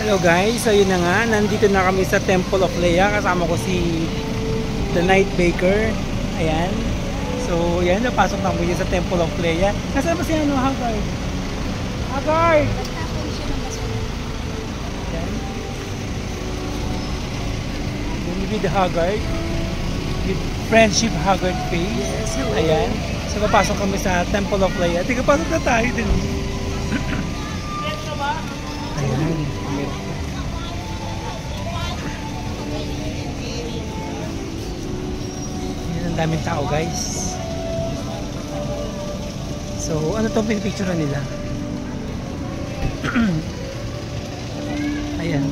Hello guys, so yun na nga, nandito na kami sa Temple of Leia. Kasama ko si The Night Baker. Ayan. So yan, napasok na kami sa Temple of Leia. Nasaan ba si ano, Haggard? Haggard! Ayan. With Haggard. With Friendship Haggard face. Yes, ayan. So napasok kami sa Temple of Leia. Tika, pasok na tayo din. Ayan. Ang daming tao guys. So ano itong pinipicturean nila? Ayan.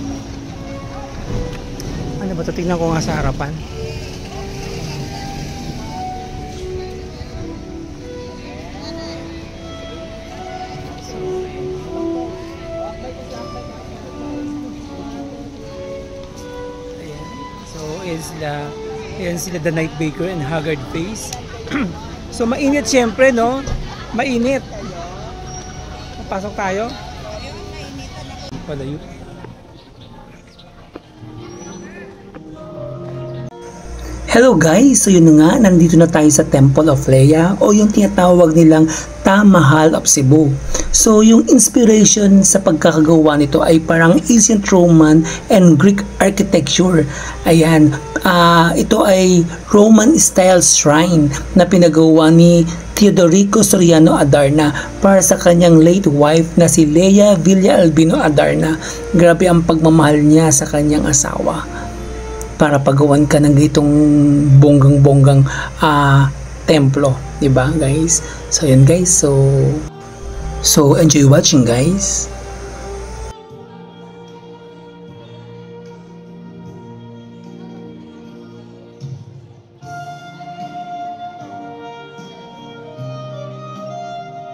Ano ba ito? Tignan ko nga sa harapan. Ayan sila The Night Baker and Haggard face. So mainit syempre, no? Mainit. Pasok tayo. Palayo. Hello guys! So yun nga, nandito na tayo sa Temple of Leia o yung tinatawag nilang Taj Mahal of Cebu. So yung inspiration sa pagkakagawa nito ay parang ancient Roman and Greek architecture. Ayan, ito ay Roman style shrine na pinagawa ni Teodorico Soriano Adarna para sa kanyang late wife na si Leia Villa Albino Adarna. Grabe ang pagmamahal niya sa kanyang asawa para pagawan ka ng gitong bonggang-bonggang templo, 'di ba guys? So yun guys, so enjoy watching guys.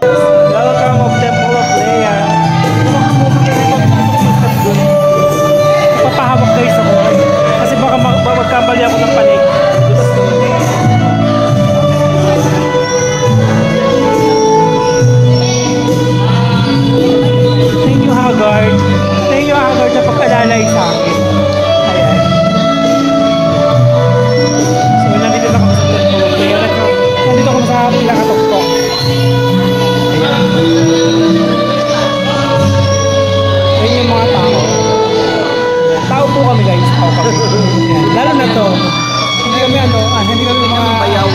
Welcome of Temple of Leia. Papahawak guys ako kasi baka magkambali ako ng panig. Thank you Haggard na pagkalalay sa akin. Ayan. So nandito na kami sa Temple of Leia. Nandito kami sa pinakatuktok. Ayan. Ayan yung mga tao. Tao po kami guys. Tao kami. Ayan. Lalo na to. Hindi kami hindi kami mga bayaw.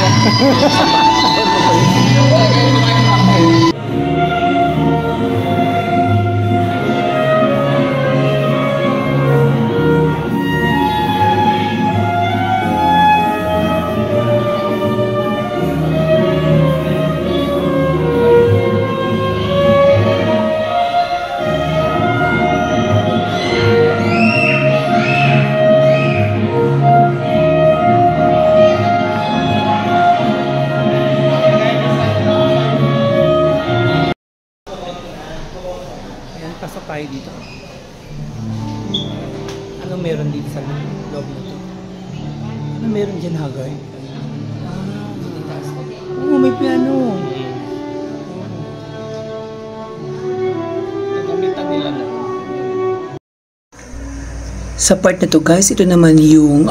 Pasok tayo dito. Ano meron dito sa loob na ito? Ano meron dyan, Haggard? Oo, may piano. Nagamitan nila na. Sa part na to guys, ito naman yung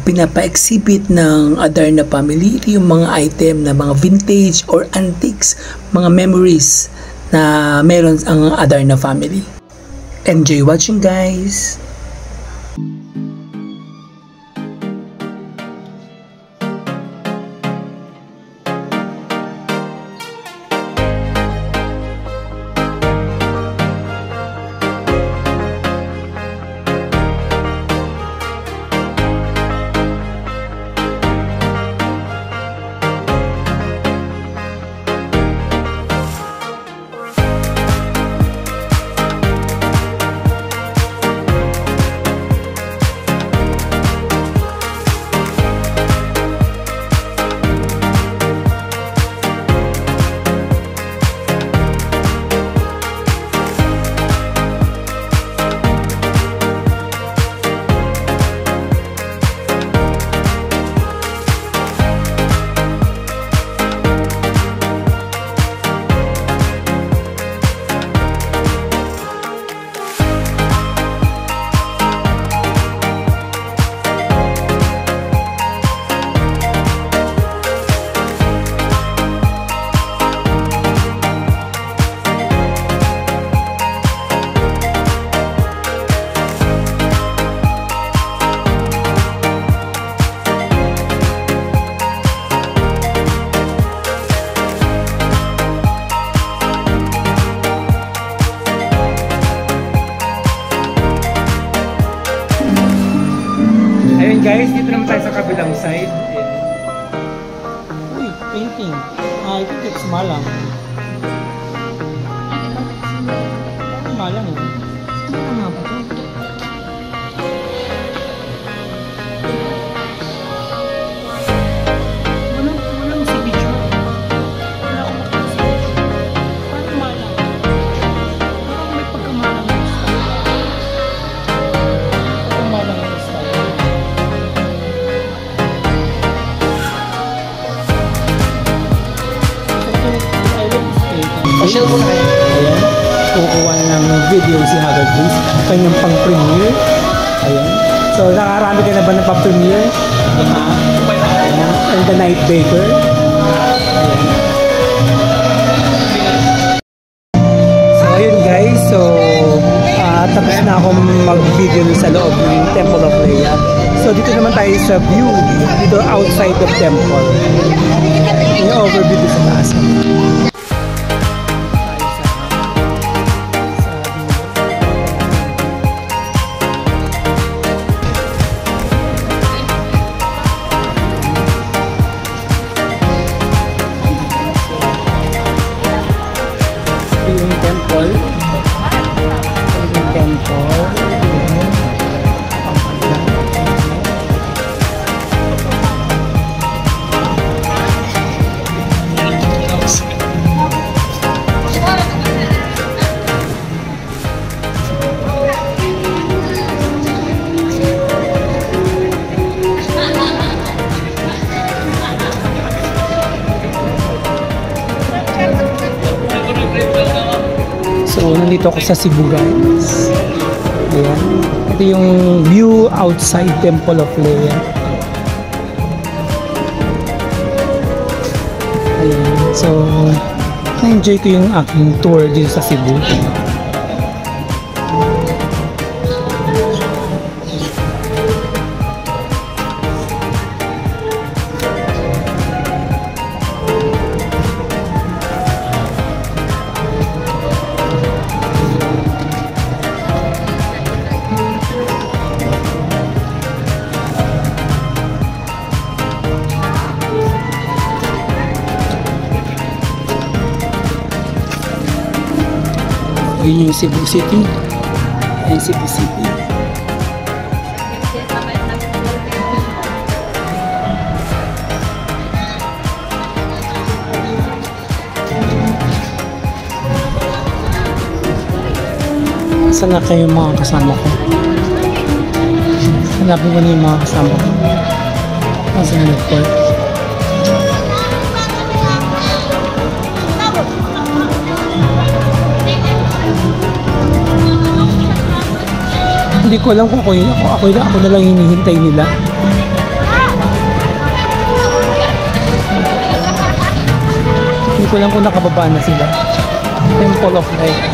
pinapa-exhibit ng Adarna family. Ito yung mga item na mga vintage or antiques, mga memories na meron ang Adarna family. Enjoy watching guys! guys, dito naman tayo sa kabilang side. Uy, painting. I think it's Malang. Malang eh. Ano nga ba ito? Walang signature. Wala akong makasig. Parang Malang. Parang may pagkamalang yung style. Pagkamalang yung style. Pasyal mo na kayo. Ayan, kukuha na ng video si Haggard Place, kanyang pang-premiere. Ayan. So, nakarami ka na ba ng pang-premiere? Ayan. And the Night Baker. Ayan. So, ayun guys. So, tapos na akong mag-video sa loob ng Temple of Leia. So, dito naman tayo sa view. Dito outside the temple. Yung overview dito sa taas. Yung temple. Yung temple. So, nandito ako sa Cebu guys. Ayan. Ito yung view outside Temple of Leia. Ayan. So, na-enjoy ko yung aking tour dito sa Cebu. Yun yung Cebu City. Ayan Cebu City. Saan na kayo mga kasama ko? Hanapin ko na yung mga kasama ko. Saan na nag-park? Hindi ko alam kung ako na lang hinihintay nila. Hindi ko alam kung nakababa na sila. Temple of Light.